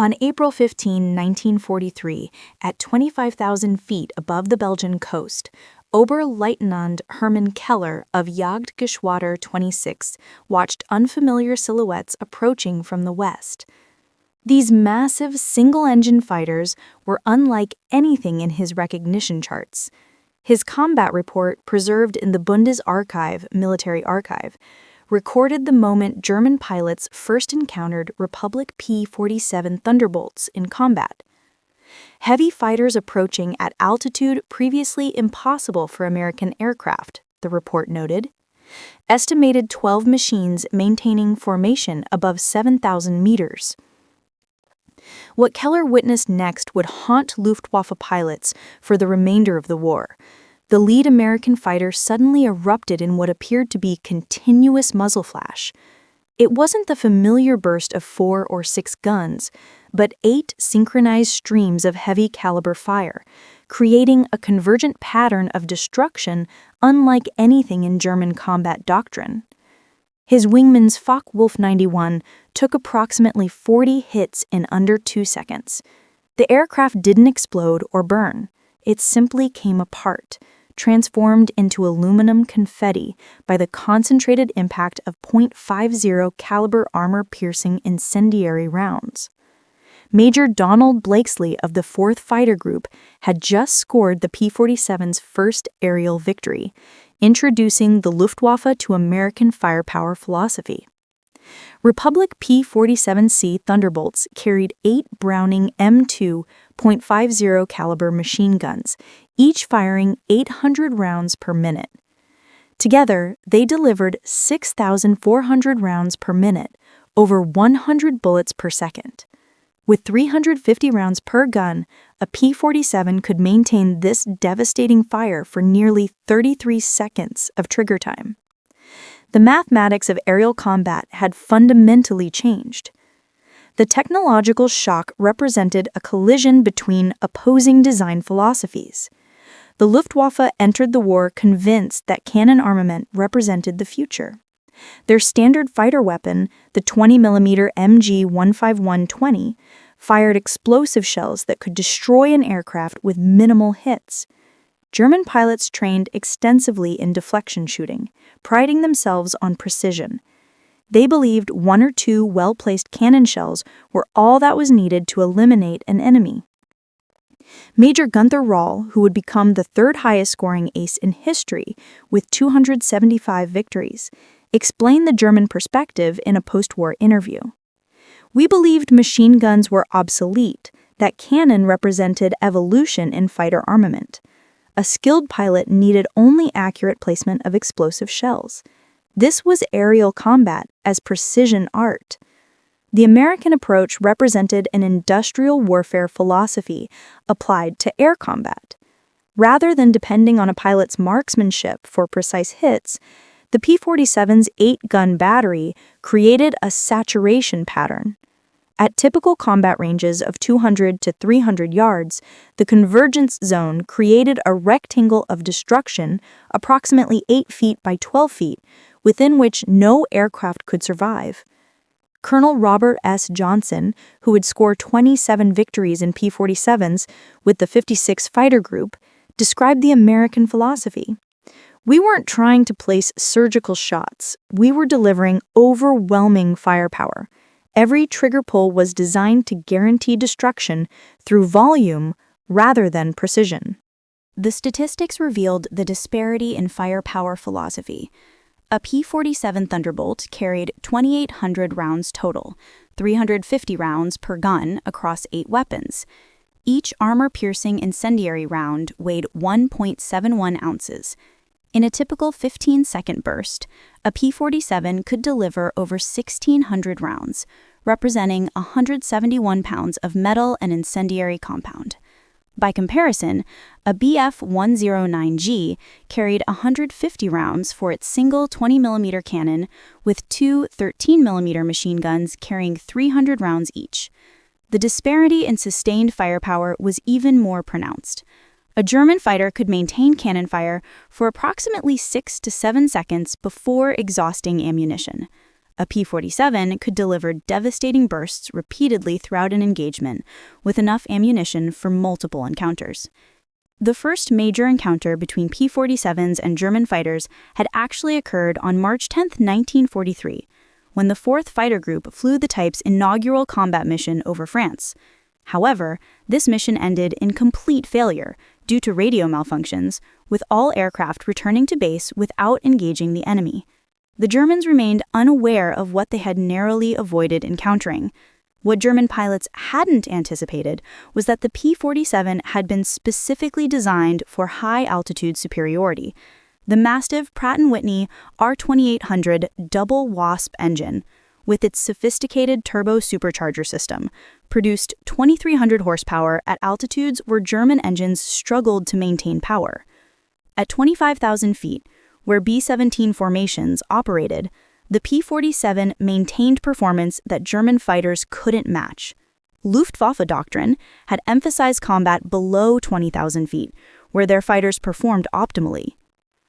On April 15, 1943, at 25,000 feet above the Belgian coast, Oberleutnant Hermann Keller of Jagdgeschwader 26 watched unfamiliar silhouettes approaching from the west. These massive single-engine fighters were unlike anything in his recognition charts. His combat report, preserved in the Bundesarchiv military archive, recorded the moment German pilots first encountered Republic P-47 Thunderbolts in combat. Heavy fighters approaching at altitude previously impossible for American aircraft, the report noted. Estimated 12 machines maintaining formation above 7,000 meters. What Keller witnessed next would haunt Luftwaffe pilots for the remainder of the war. The lead American fighter suddenly erupted in what appeared to be continuous muzzle flash. It wasn't the familiar burst of 4 or 6 guns, but 8 synchronized streams of heavy caliber fire, creating a convergent pattern of destruction unlike anything in German combat doctrine. His wingman's Focke-Wulf 91 took approximately 40 hits in under 2 seconds. The aircraft didn't explode or burn. It simply came apart, transformed into aluminum confetti by the concentrated impact of .50 caliber armor-piercing incendiary rounds. Major Donald Blakesley of the 4th Fighter Group had just scored the P-47's first aerial victory, introducing the Luftwaffe to American firepower philosophy. Republic P-47C Thunderbolts carried 8 Browning M2 .50 caliber machine guns, each firing 800 rounds per minute. Together, they delivered 6,400 rounds per minute, over 100 bullets per second. With 350 rounds per gun, a P-47 could maintain this devastating fire for nearly 33 seconds of trigger time. The mathematics of aerial combat had fundamentally changed. The technological shock represented a collision between opposing design philosophies. The Luftwaffe entered the war convinced that cannon armament represented the future. Their standard fighter weapon, the 20mm MG 151-20, fired explosive shells that could destroy an aircraft with minimal hits. German pilots trained extensively in deflection shooting, priding themselves on precision. They believed 1 or 2 well-placed cannon shells were all that was needed to eliminate an enemy. Major Gunther Rall, who would become the 3rd highest-scoring ace in history with 275 victories, explained the German perspective in a post-war interview. "We believed machine guns were obsolete, that cannon represented evolution in fighter armament. A skilled pilot needed only accurate placement of explosive shells. This was aerial combat as precision art." The American approach represented an industrial warfare philosophy applied to air combat. Rather than depending on a pilot's marksmanship for precise hits, the P-47's 8-gun battery created a saturation pattern. At typical combat ranges of 200 to 300 yards, the convergence zone created a rectangle of destruction approximately 8 feet by 12 feet, within which no aircraft could survive. Colonel Robert S. Johnson, who would score 27 victories in P-47s with the 56 Fighter Group, described the American philosophy. "We weren't trying to place surgical shots. We were delivering overwhelming firepower. Every trigger pull was designed to guarantee destruction through volume rather than precision." The statistics revealed the disparity in firepower philosophy. A P-47 Thunderbolt carried 2,800 rounds total, 350 rounds per gun across 8 weapons. Each armor-piercing incendiary round weighed 1.71 ounces. In a typical 15-second burst, a P-47 could deliver over 1,600 rounds, representing 171 pounds of metal and incendiary compound. By comparison, a Bf-109G carried 150 rounds for its single 20mm cannon, with 2 13mm machine guns carrying 300 rounds each. The disparity in sustained firepower was even more pronounced. A German fighter could maintain cannon fire for approximately 6 to 7 seconds before exhausting ammunition. A P-47 could deliver devastating bursts repeatedly throughout an engagement, with enough ammunition for multiple encounters. The first major encounter between P-47s and German fighters had actually occurred on March 10, 1943, when the 4th Fighter Group flew the type's inaugural combat mission over France. However, this mission ended in complete failure due to radio malfunctions, with all aircraft returning to base without engaging the enemy. The Germans remained unaware of what they had narrowly avoided encountering. What German pilots hadn't anticipated was that the P-47 had been specifically designed for high-altitude superiority. The massive Pratt & Whitney R2800 double WASP engine, with its sophisticated turbo supercharger system, produced 2,300 horsepower at altitudes where German engines struggled to maintain power. At 25,000 feet, where B-17 formations operated, the P-47 maintained performance that German fighters couldn't match. Luftwaffe doctrine had emphasized combat below 20,000 feet, where their fighters performed optimally.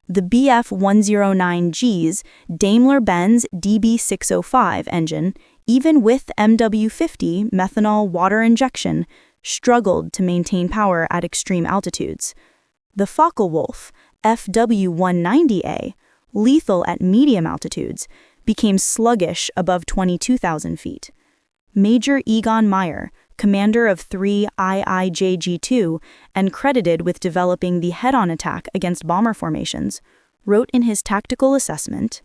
The Bf-109G's Daimler-Benz DB605 engine, even with MW50 methanol water injection, struggled to maintain power at extreme altitudes. The Focke-Wulf FW-190A, lethal at medium altitudes, became sluggish above 22,000 feet. Major Egon Meyer, commander of 3 IIJG-2 and credited with developing the head-on attack against bomber formations, wrote in his tactical assessment,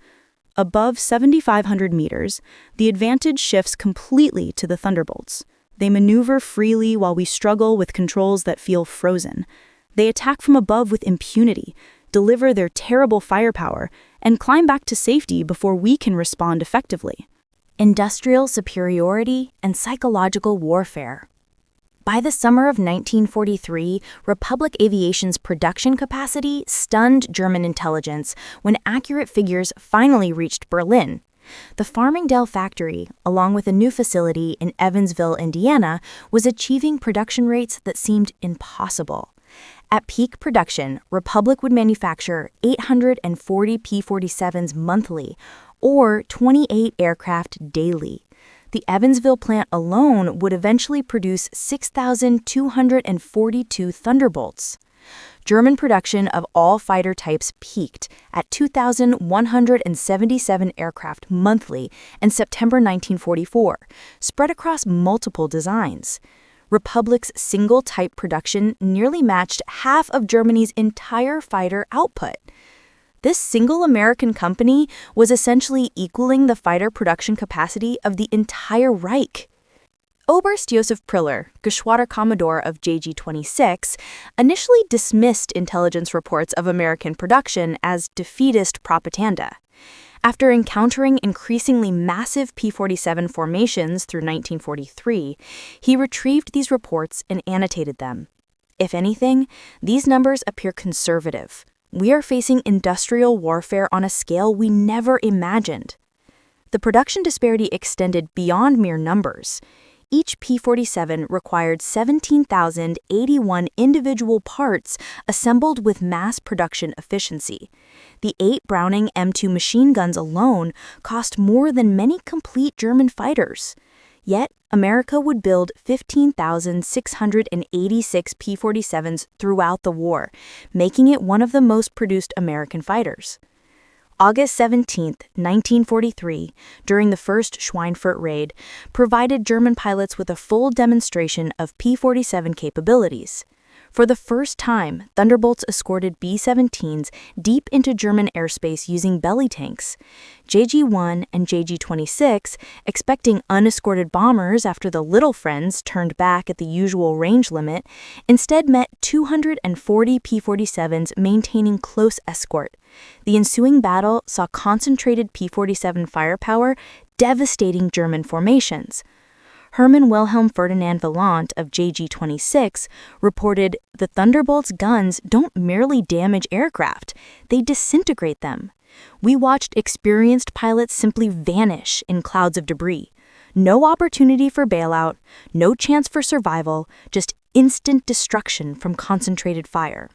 "Above 7,500 meters, the advantage shifts completely to the Thunderbolts. They maneuver freely while we struggle with controls that feel frozen. They attack from above with impunity, deliver their terrible firepower, and climb back to safety before we can respond effectively." Industrial superiority and psychological warfare. By the summer of 1943, Republic Aviation's production capacity stunned German intelligence when accurate figures finally reached Berlin. The Farmingdale factory, along with a new facility in Evansville, Indiana, was achieving production rates that seemed impossible. At peak production, Republic would manufacture 840 P-47s monthly, or 28 aircraft daily. The Evansville plant alone would eventually produce 6,242 Thunderbolts. German production of all fighter types peaked at 2,177 aircraft monthly in September 1944, spread across multiple designs. Republic's single-type production nearly matched half of Germany's entire fighter output. This single American company was essentially equaling the fighter production capacity of the entire Reich. Oberst Josef Priller, Geschwader Commodore of JG-26, initially dismissed intelligence reports of American production as defeatist propaganda. After encountering increasingly massive P-47 formations through 1943, he retrieved these reports and annotated them. If anything, these numbers appear conservative. We are facing industrial warfare on a scale we never imagined. The production disparity extended beyond mere numbers. Each P-47 required 17,081 individual parts assembled with mass production efficiency. The 8 Browning M2 machine guns alone cost more than many complete German fighters. Yet, America would build 15,686 P-47s throughout the war, making it one of the most produced American fighters. August 17, 1943, during the first Schweinfurt raid, provided German pilots with a full demonstration of P-47 capabilities. For the first time, Thunderbolts escorted B-17s deep into German airspace using belly tanks. JG-1 and JG-26, expecting unescorted bombers after the Little Friends turned back at the usual range limit, instead met 240 P-47s maintaining close escort. The ensuing battle saw concentrated P-47 firepower devastating German formations. Hermann Wilhelm Ferdinand Vaillant of JG-26 reported, "The Thunderbolt's guns don't merely damage aircraft, they disintegrate them. We watched experienced pilots simply vanish in clouds of debris. No opportunity for bailout, no chance for survival, just instant destruction from concentrated fire."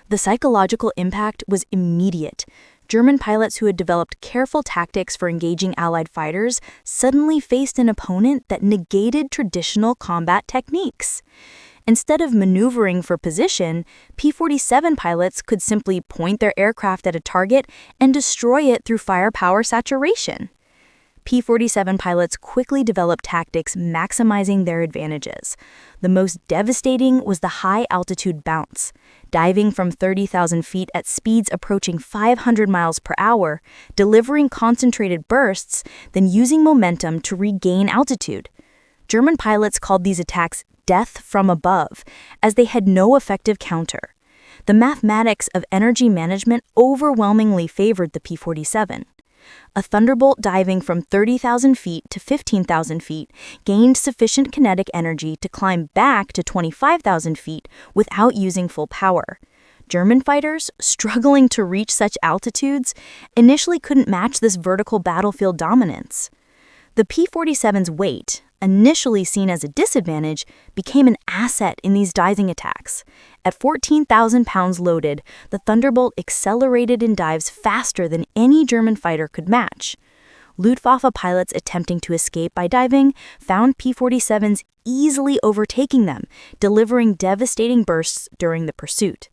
The psychological impact was immediate. German pilots who had developed careful tactics for engaging Allied fighters suddenly faced an opponent that negated traditional combat techniques. Instead of maneuvering for position, P-47 pilots could simply point their aircraft at a target and destroy it through firepower saturation. P-47 pilots quickly developed tactics maximizing their advantages. The most devastating was the high-altitude bounce, diving from 30,000 feet at speeds approaching 500 miles per hour, delivering concentrated bursts, then using momentum to regain altitude. German pilots called these attacks death from above, as they had no effective counter. The mathematics of energy management overwhelmingly favored the P-47. A Thunderbolt diving from 30,000 feet to 15,000 feet gained sufficient kinetic energy to climb back to 25,000 feet without using full power. German fighters, struggling to reach such altitudes, initially couldn't match this vertical battlefield dominance. The P-47's weight, initially seen as a disadvantage, became an asset in these diving attacks. At 14,000 pounds loaded, the Thunderbolt accelerated in dives faster than any German fighter could match. Luftwaffe pilots attempting to escape by diving found P-47s easily overtaking them, delivering devastating bursts during the pursuit.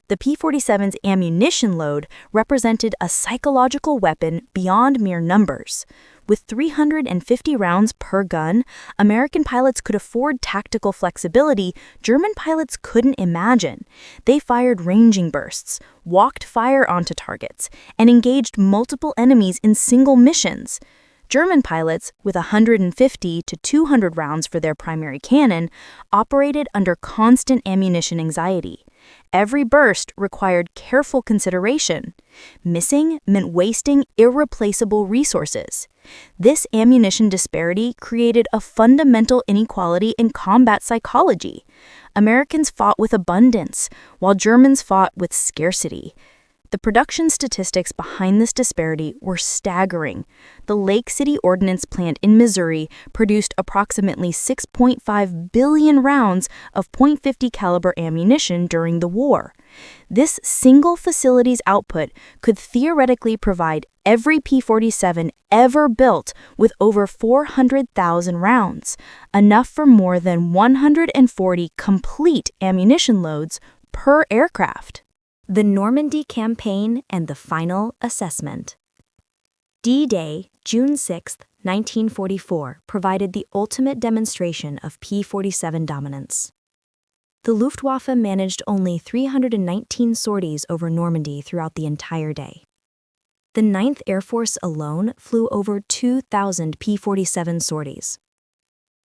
The P-47's ammunition load represented a psychological weapon beyond mere numbers. With 350 rounds per gun, American pilots could afford tactical flexibility German pilots couldn't imagine. They fired ranging bursts, walked fire onto targets, and engaged multiple enemies in single missions. German pilots, with 150 to 200 rounds for their primary cannon, operated under constant ammunition anxiety. Every burst required careful consideration. Missing meant wasting irreplaceable resources. This ammunition disparity created a fundamental inequality in combat psychology. Americans fought with abundance, while Germans fought with scarcity. The production statistics behind this disparity were staggering. The Lake City Ordnance Plant in Missouri produced approximately 6.5 billion rounds of .50 caliber ammunition during the war. This single facility's output could theoretically provide every P-47 ever built with over 400,000 rounds, enough for more than 140 complete ammunition loads per aircraft. The Normandy Campaign and the Final Assessment. D-Day, June 6, 1944, provided the ultimate demonstration of P-47 dominance. The Luftwaffe managed only 319 sorties over Normandy throughout the entire day. The 9th Air Force alone flew over 2,000 P-47 sorties.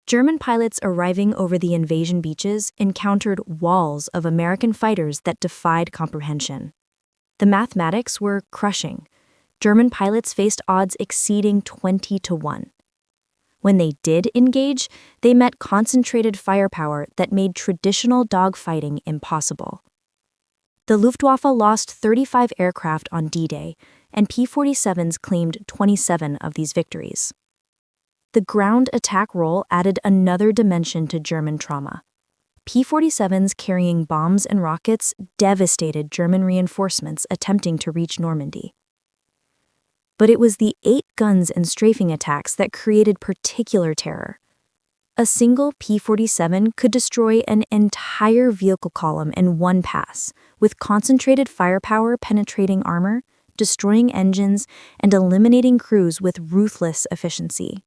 German pilots arriving over the invasion beaches encountered walls of American fighters that defied comprehension. The mathematics were crushing. German pilots faced odds exceeding 20 to 1. When they did engage, they met concentrated firepower that made traditional dogfighting impossible. The Luftwaffe lost 35 aircraft on D-Day, and P-47s claimed 27 of these victories. The ground attack role added another dimension to German trauma. P-47s carrying bombs and rockets devastated German reinforcements attempting to reach Normandy. But it was the 8 guns and strafing attacks that created particular terror. A single P-47 could destroy an entire vehicle column in one pass, with concentrated firepower penetrating armor, destroying engines, and eliminating crews with ruthless efficiency.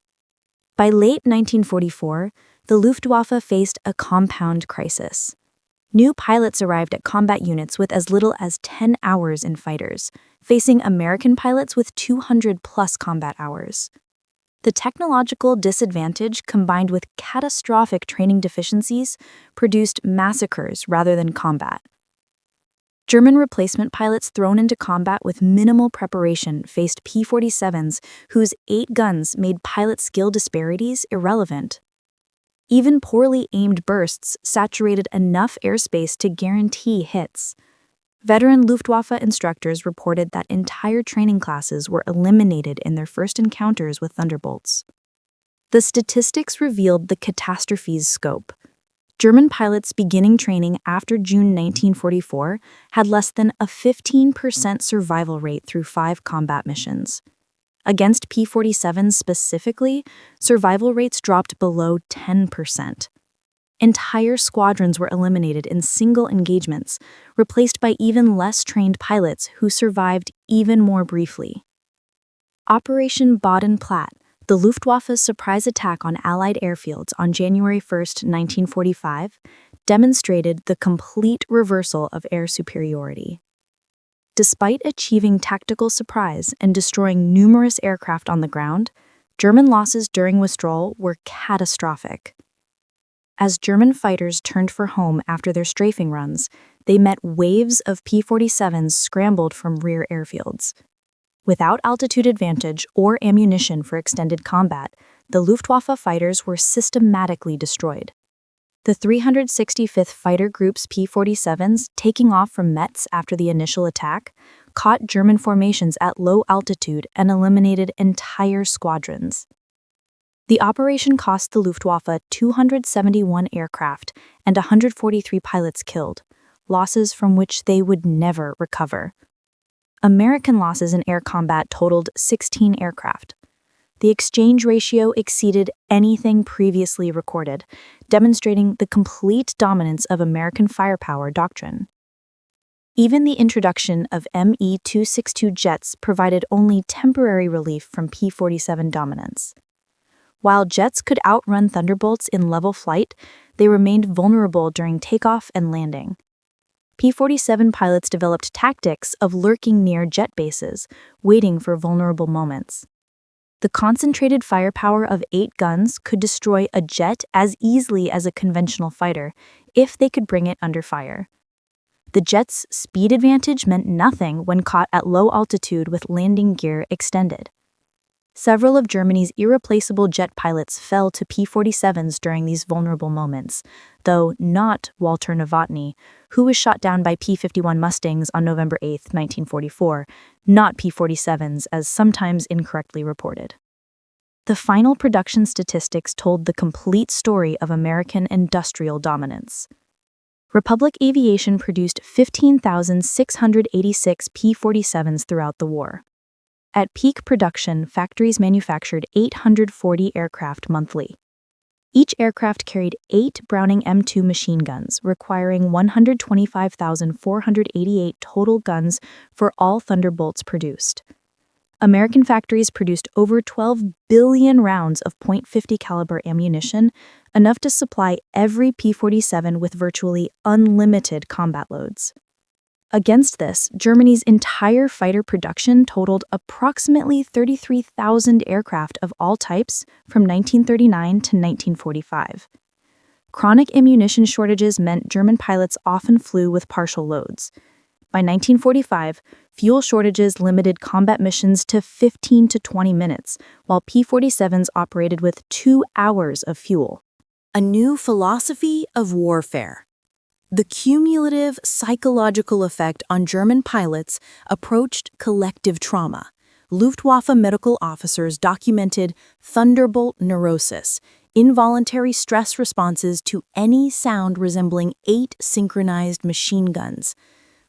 By late 1944, the Luftwaffe faced a compound crisis. New pilots arrived at combat units with as little as 10 hours in fighters, facing American pilots with 200-plus combat hours. The technological disadvantage combined with catastrophic training deficiencies produced massacres rather than combat. German replacement pilots thrown into combat with minimal preparation faced P-47s whose 8 guns made pilot skill disparities irrelevant. Even poorly aimed bursts saturated enough airspace to guarantee hits. Veteran Luftwaffe instructors reported that entire training classes were eliminated in their first encounters with Thunderbolts. The statistics revealed the catastrophe's scope. German pilots beginning training after June 1944 had less than a 15% survival rate through 5 combat missions. Against P-47s specifically, survival rates dropped below 10%. Entire squadrons were eliminated in single engagements, replaced by even less trained pilots who survived even more briefly. Operation Boden-Platte, the Luftwaffe's surprise attack on Allied airfields on January 1, 1945, demonstrated the complete reversal of air superiority. Despite achieving tactical surprise and destroying numerous aircraft on the ground, German losses during withdrawal were catastrophic. As German fighters turned for home after their strafing runs, they met waves of P-47s scrambled from rear airfields. Without altitude advantage or ammunition for extended combat, the Luftwaffe fighters were systematically destroyed. The 365th Fighter Group's P-47s, taking off from Metz after the initial attack, caught German formations at low altitude and eliminated entire squadrons. The operation cost the Luftwaffe 271 aircraft and 143 pilots killed, losses from which they would never recover. American losses in air combat totaled 16 aircraft. The exchange ratio exceeded anything previously recorded, demonstrating the complete dominance of American firepower doctrine. Even the introduction of Me-262 jets provided only temporary relief from P-47 dominance. While jets could outrun Thunderbolts in level flight, they remained vulnerable during takeoff and landing. P-47 pilots developed tactics of lurking near jet bases, waiting for vulnerable moments. The concentrated firepower of 8 guns could destroy a jet as easily as a conventional fighter if they could bring it under fire. The jet's speed advantage meant nothing when caught at low altitude with landing gear extended. Several of Germany's irreplaceable jet pilots fell to P-47s during these vulnerable moments, though not Walter Novotny, who was shot down by P-51 Mustangs on November 8, 1944, not P-47s as sometimes incorrectly reported. The final production statistics told the complete story of American industrial dominance. Republic Aviation produced 15,686 P-47s throughout the war. At peak production, factories manufactured 840 aircraft monthly. Each aircraft carried 8 Browning M2 machine guns, requiring 125,488 total guns for all Thunderbolts produced. American factories produced over 12 billion rounds of .50 caliber ammunition, enough to supply every P-47 with virtually unlimited combat loads. Against this, Germany's entire fighter production totaled approximately 33,000 aircraft of all types from 1939 to 1945. Chronic ammunition shortages meant German pilots often flew with partial loads. By 1945, fuel shortages limited combat missions to 15 to 20 minutes, while P-47s operated with 2 hours of fuel. A new philosophy of warfare. The cumulative psychological effect on German pilots approached collective trauma. Luftwaffe medical officers documented Thunderbolt neurosis, involuntary stress responses to any sound resembling 8 synchronized machine guns.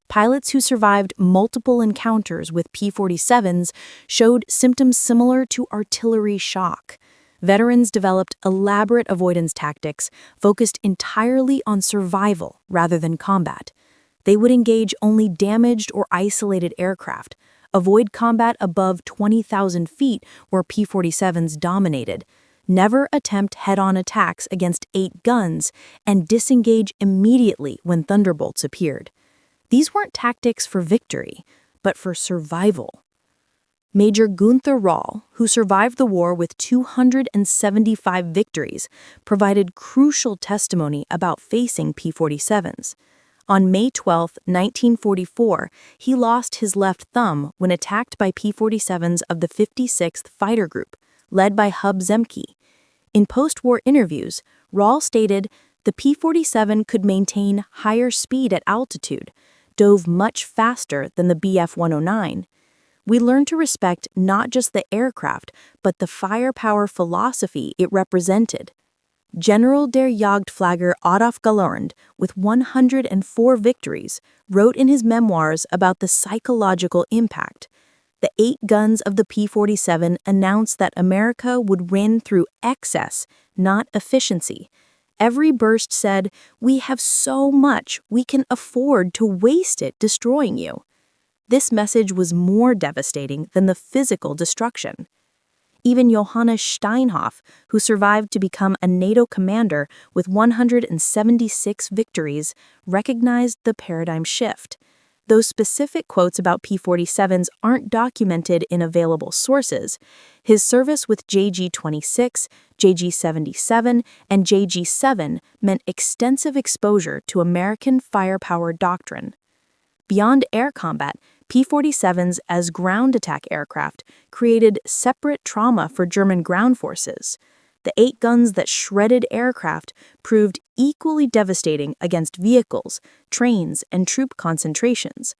Pilots who survived multiple encounters with P-47s showed symptoms similar to artillery shock. Veterans developed elaborate avoidance tactics focused entirely on survival rather than combat. They would engage only damaged or isolated aircraft, avoid combat above 20,000 feet where P-47s dominated, never attempt head-on attacks against 8 guns, and disengage immediately when Thunderbolts appeared. These weren't tactics for victory, but for survival. Major Gunther Rall, who survived the war with 275 victories, provided crucial testimony about facing P-47s. On May 12, 1944, he lost his left thumb when attacked by P-47s of the 56th Fighter Group, led by Hub Zemke. In post-war interviews, Rall stated the P-47 could maintain higher speed at altitude, dove much faster than the Bf-109. We learned to respect not just the aircraft, but the firepower philosophy it represented. General der Jagdflagger Adolf Galland, with 104 victories, wrote in his memoirs about the psychological impact. The 8 guns of the P-47 announced that America would win through excess, not efficiency. Every burst said, "We have so much, we can afford to waste it destroying you." This message was more devastating than the physical destruction. Even Johannes Steinhoff, who survived to become a NATO commander with 176 victories, recognized the paradigm shift. Those specific quotes about P-47s aren't documented in available sources. His service with JG-26, JG-77, and JG-7 meant extensive exposure to American firepower doctrine. Beyond air combat, P-47s as ground attack aircraft created separate trauma for German ground forces. The 8 guns that shredded aircraft proved equally devastating against vehicles, trains, and troop concentrations.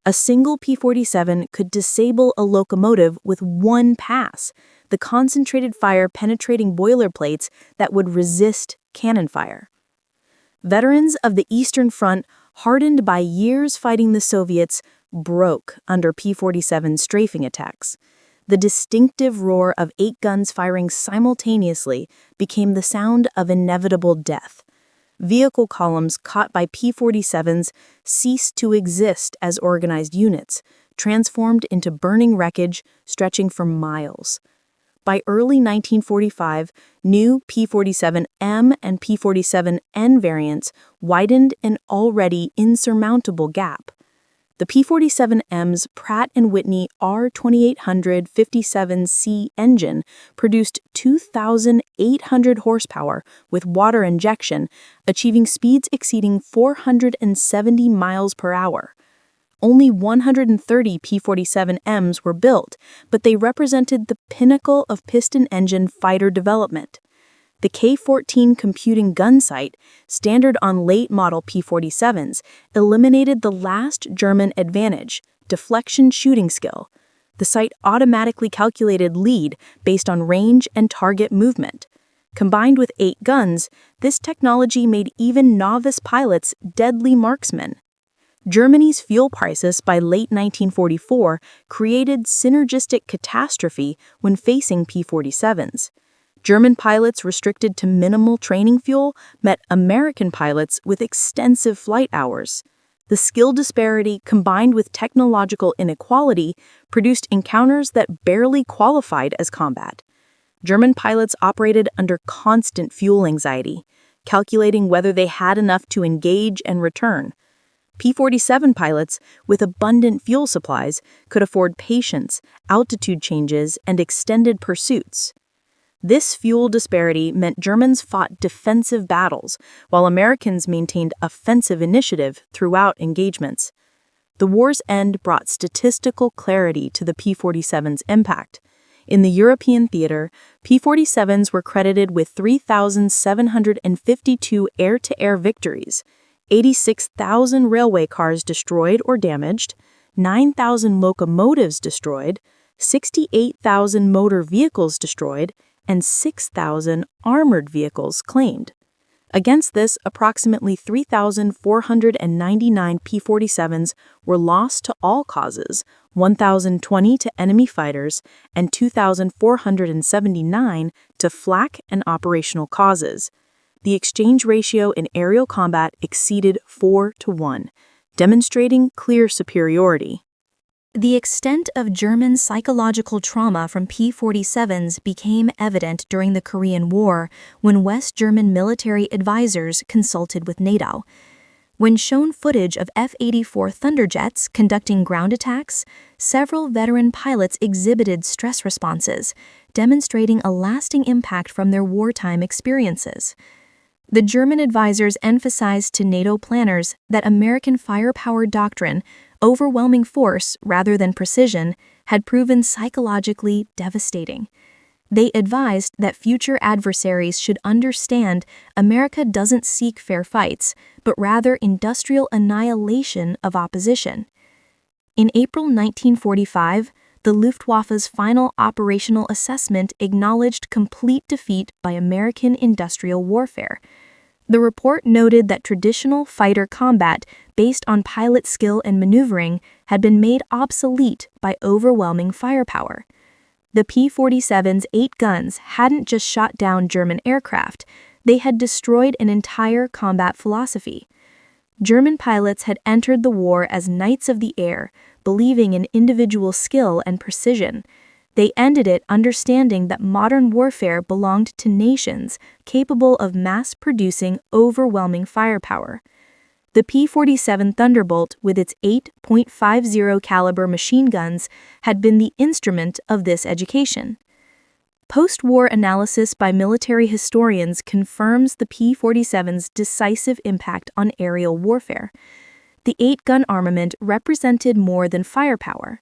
A single P-47 could disable a locomotive with one pass, the concentrated fire penetrating boilerplates that would resist cannon fire. Veterans of the Eastern Front, hardened by years fighting the Soviets, broke under P-47 strafing attacks. The distinctive roar of 8 guns firing simultaneously became the sound of inevitable death. Vehicle columns caught by P-47s ceased to exist as organized units, transformed into burning wreckage stretching for miles. By early 1945, new P-47M and P-47N variants widened an already insurmountable gap. The P-47M's Pratt & Whitney R2800-57C engine produced 2,800 horsepower with water injection, achieving speeds exceeding 470 miles per hour. Only 130 P-47Ms were built, but they represented the pinnacle of piston engine fighter development. The K-14 computing gun sight, standard on late-model P-47s, eliminated the last German advantage, deflection shooting skill. The sight automatically calculated lead based on range and target movement. Combined with 8 guns, this technology made even novice pilots deadly marksmen. Germany's fuel crisis by late 1944 created synergistic catastrophe when facing P-47s. German pilots restricted to minimal training fuel met American pilots with extensive flight hours. The skill disparity combined with technological inequality produced encounters that barely qualified as combat. German pilots operated under constant fuel anxiety, calculating whether they had enough to engage and return. P-47 pilots, with abundant fuel supplies, could afford patience, altitude changes, and extended pursuits. This fuel disparity meant Germans fought defensive battles, while Americans maintained offensive initiative throughout engagements. The war's end brought statistical clarity to the P-47's impact. In the European theater, P-47s were credited with 3,752 air-to-air victories, 86,000 railway cars destroyed or damaged, 9,000 locomotives destroyed, 68,000 motor vehicles destroyed, and 6,000 armored vehicles claimed. Against this, approximately 3,499 P-47s were lost to all causes, 1,020 to enemy fighters, and 2,479 to flak and operational causes. The exchange ratio in aerial combat exceeded 4-1, demonstrating clear superiority. The extent of German psychological trauma from P-47s became evident during the Korean War when West German military advisors consulted with NATO. When shown footage of F-84 Thunderjets conducting ground attacks, several veteran pilots exhibited stress responses, demonstrating a lasting impact from their wartime experiences. The German advisors emphasized to NATO planners that American firepower doctrine, overwhelming force rather than precision, had proven psychologically devastating. They advised that future adversaries should understand America doesn't seek fair fights, but rather industrial annihilation of opposition. In April 1945, the Luftwaffe's final operational assessment acknowledged complete defeat by American industrial warfare. The report noted that traditional fighter combat based on pilot skill and maneuvering had been made obsolete by overwhelming firepower. The P-47's 8 guns hadn't just shot down German aircraft, they had destroyed an entire combat philosophy. German pilots had entered the war as knights of the air, believing in individual skill and precision. They ended it understanding that modern warfare belonged to nations capable of mass-producing overwhelming firepower. The P-47 Thunderbolt, with its 8.50 caliber machine guns, had been the instrument of this education. Post-war analysis by military historians confirms the P-47's decisive impact on aerial warfare. The 8-gun armament represented more than firepower.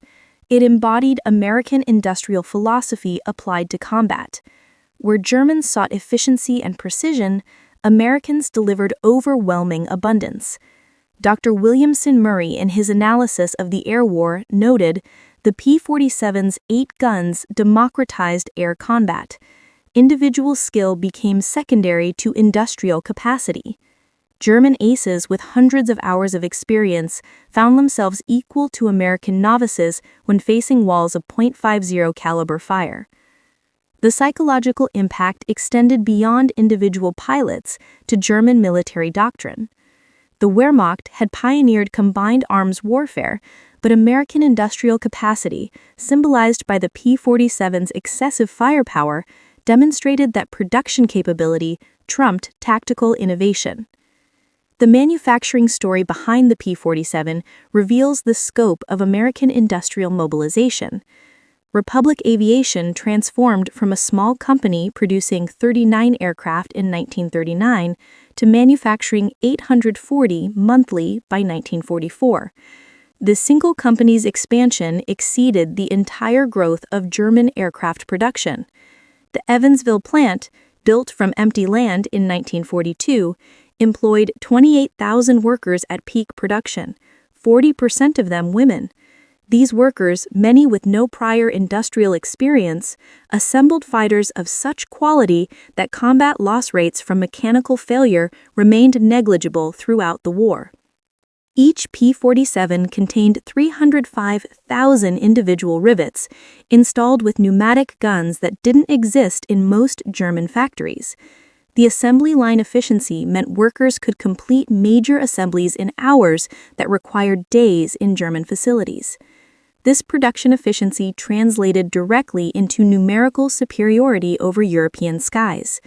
It embodied American industrial philosophy applied to combat. Where Germans sought efficiency and precision, Americans delivered overwhelming abundance. Dr. Williamson Murray, in his analysis of the air war, noted, the P-47's 8 guns democratized air combat. Individual skill became secondary to industrial capacity. German aces with hundreds of hours of experience found themselves equal to American novices when facing walls of .50 caliber fire. The psychological impact extended beyond individual pilots to German military doctrine. The Wehrmacht had pioneered combined arms warfare, but American industrial capacity, symbolized by the P-47's excessive firepower, demonstrated that production capability trumped tactical innovation. The manufacturing story behind the P-47 reveals the scope of American industrial mobilization. Republic Aviation transformed from a small company producing 39 aircraft in 1939 to manufacturing 840 monthly by 1944. The single company's expansion exceeded the entire growth of German aircraft production. The Evansville plant, built from empty land in 1942, employed 28,000 workers at peak production, 40% of them women. These workers, many with no prior industrial experience, assembled fighters of such quality that combat loss rates from mechanical failure remained negligible throughout the war. Each P-47 contained 305,000 individual rivets, installed with pneumatic guns that didn't exist in most German factories. The assembly line efficiency meant workers could complete major assemblies in hours that required days in German facilities. This production efficiency translated directly into numerical superiority over European skies.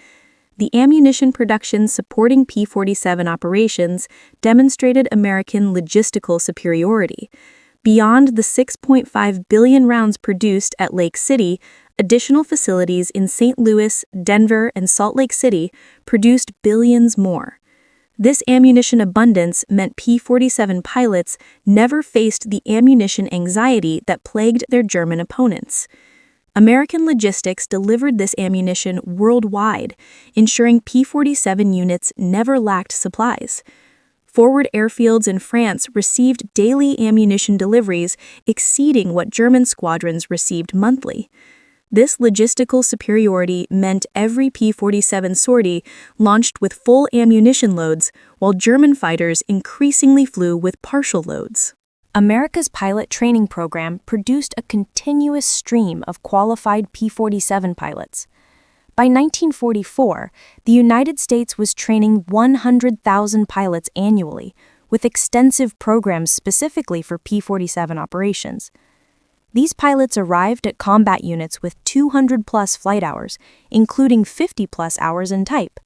The ammunition production supporting P-47 operations demonstrated American logistical superiority. Beyond the 6.5 billion rounds produced at Lake City, additional facilities in St. Louis, Denver, and Salt Lake City produced billions more. This ammunition abundance meant P-47 pilots never faced the ammunition anxiety that plagued their German opponents. American logistics delivered this ammunition worldwide, ensuring P-47 units never lacked supplies. Forward airfields in France received daily ammunition deliveries exceeding what German squadrons received monthly. This logistical superiority meant every P-47 sortie launched with full ammunition loads, while German fighters increasingly flew with partial loads. America's pilot training program produced a continuous stream of qualified P-47 pilots. By 1944, the United States was training 100,000 pilots annually, with extensive programs specifically for P-47 operations. These pilots arrived at combat units with 200-plus flight hours, including 50-plus hours in type.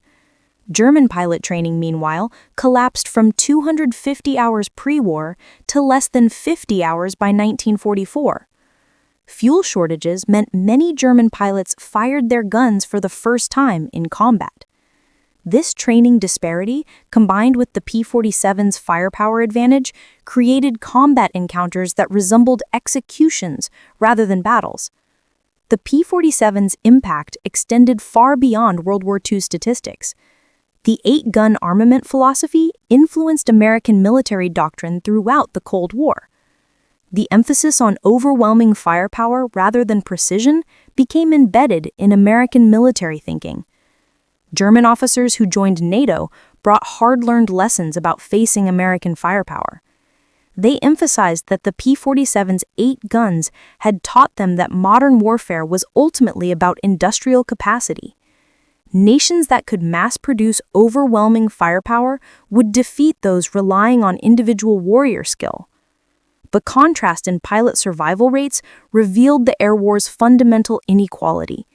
German pilot training, meanwhile, collapsed from 250 hours pre-war to less than 50 hours by 1944. Fuel shortages meant many German pilots fired their guns for the first time in combat. This training disparity, combined with the P-47's firepower advantage, created combat encounters that resembled executions rather than battles. The P-47's impact extended far beyond World War II statistics. The 8-gun armament philosophy influenced American military doctrine throughout the Cold War. The emphasis on overwhelming firepower rather than precision became embedded in American military thinking. German officers who joined NATO brought hard-learned lessons about facing American firepower. They emphasized that the P-47's 8 guns had taught them that modern warfare was ultimately about industrial capacity. Nations that could mass-produce overwhelming firepower would defeat those relying on individual warrior skill. But contrast in pilot survival rates revealed the air war's fundamental inequality.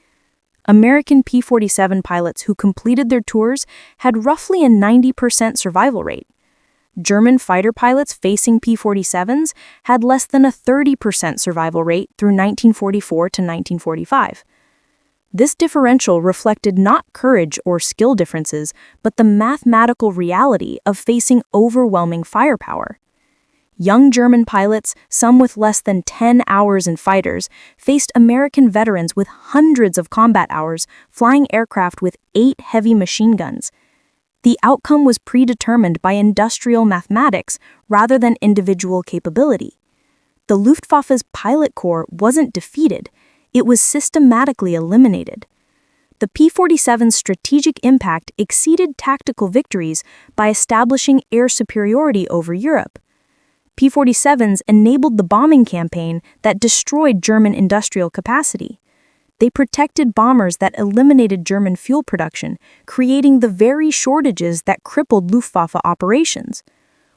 American P-47 pilots who completed their tours had roughly a 90% survival rate. German fighter pilots facing P-47s had less than a 30% survival rate through 1944 to 1945. This differential reflected not courage or skill differences, but the mathematical reality of facing overwhelming firepower. Young German pilots, some with less than 10 hours in fighters, faced American veterans with hundreds of combat hours flying aircraft with 8 heavy machine guns. The outcome was predetermined by industrial mathematics rather than individual capability. The Luftwaffe's pilot corps wasn't defeated, it was systematically eliminated. The P-47's strategic impact exceeded tactical victories by establishing air superiority over Europe. P-47s enabled the bombing campaign that destroyed German industrial capacity. They protected bombers that eliminated German fuel production, creating the very shortages that crippled Luftwaffe operations.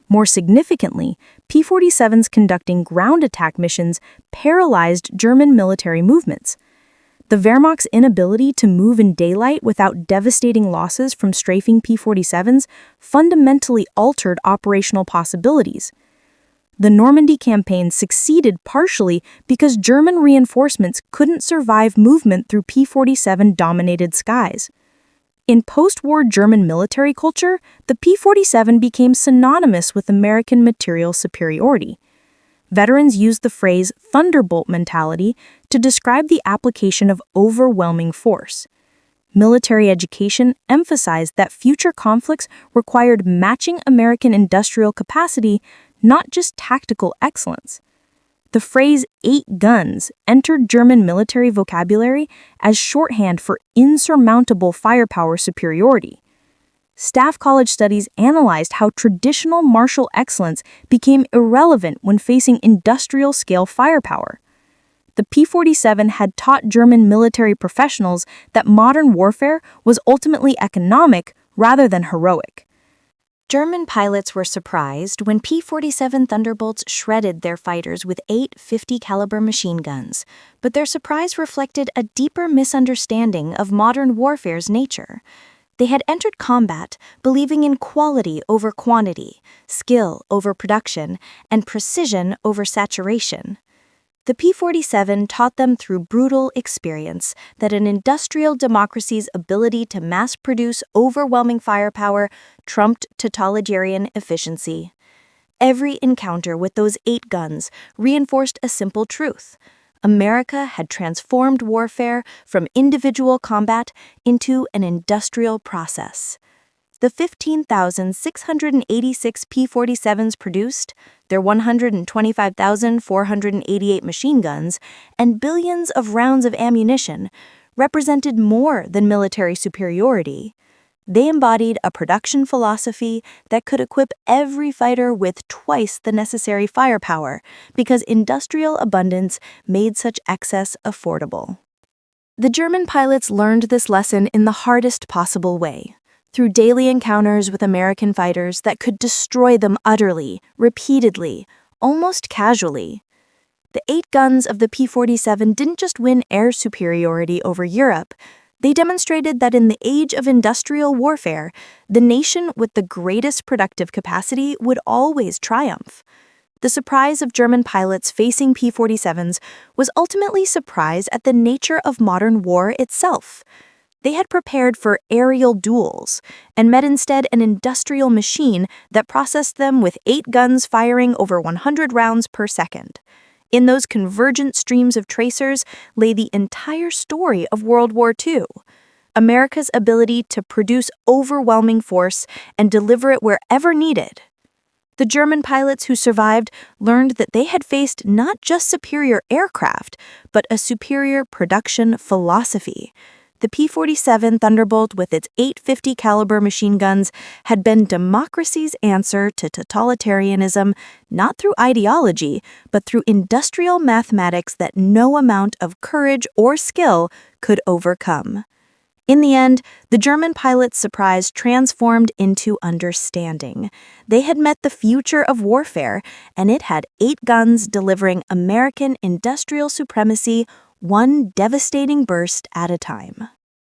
More significantly, P-47s conducting ground attack missions paralyzed German military movements. The Wehrmacht's inability to move in daylight without devastating losses from strafing P-47s fundamentally altered operational possibilities. The Normandy campaign succeeded partially because German reinforcements couldn't survive movement through P-47-dominated skies. In post-war German military culture, the P-47 became synonymous with American material superiority. Veterans used the phrase Thunderbolt mentality to describe the application of overwhelming force. Military education emphasized that future conflicts required matching American industrial capacity, not just tactical excellence. The phrase 8 guns entered German military vocabulary as shorthand for insurmountable firepower superiority. Staff College studies analyzed how traditional martial excellence became irrelevant when facing industrial-scale firepower. The P-47 had taught German military professionals that modern warfare was ultimately economic rather than heroic. German pilots were surprised when P-47 Thunderbolts shredded their fighters with 8 50 caliber machine guns, but their surprise reflected a deeper misunderstanding of modern warfare's nature. They had entered combat believing in quality over quantity, skill over production, and precision over saturation. The P-47 taught them through brutal experience that an industrial democracy's ability to mass-produce overwhelming firepower trumped totalitarian efficiency. Every encounter with those 8 guns reinforced a simple truth. America had transformed warfare from individual combat into an industrial process. The 15,686 P-47s produced, their 125,488 machine guns, and billions of rounds of ammunition represented more than military superiority. They embodied a production philosophy that could equip every fighter with twice the necessary firepower because industrial abundance made such excess affordable. The German pilots learned this lesson in the hardest possible way, through daily encounters with American fighters that could destroy them utterly, repeatedly, almost casually. The 8 guns of the P-47 didn't just win air superiority over Europe, they demonstrated that in the age of industrial warfare, the nation with the greatest productive capacity would always triumph. The surprise of German pilots facing P-47s was ultimately surprise at the nature of modern war itself. They had prepared for aerial duels and met instead an industrial machine that processed them with 8 guns firing over 100 rounds per second. In those convergent streams of tracers lay the entire story of World War II. America's ability to produce overwhelming force and deliver it wherever needed. The German pilots who survived learned that they had faced not just superior aircraft, but a superior production philosophy. The P-47 Thunderbolt with its .850 caliber machine guns had been democracy's answer to totalitarianism, not through ideology, but through industrial mathematics that no amount of courage or skill could overcome. In the end, the German pilots' surprise transformed into understanding. They had met the future of warfare, and it had 8 guns delivering American industrial supremacy, one devastating burst at a time.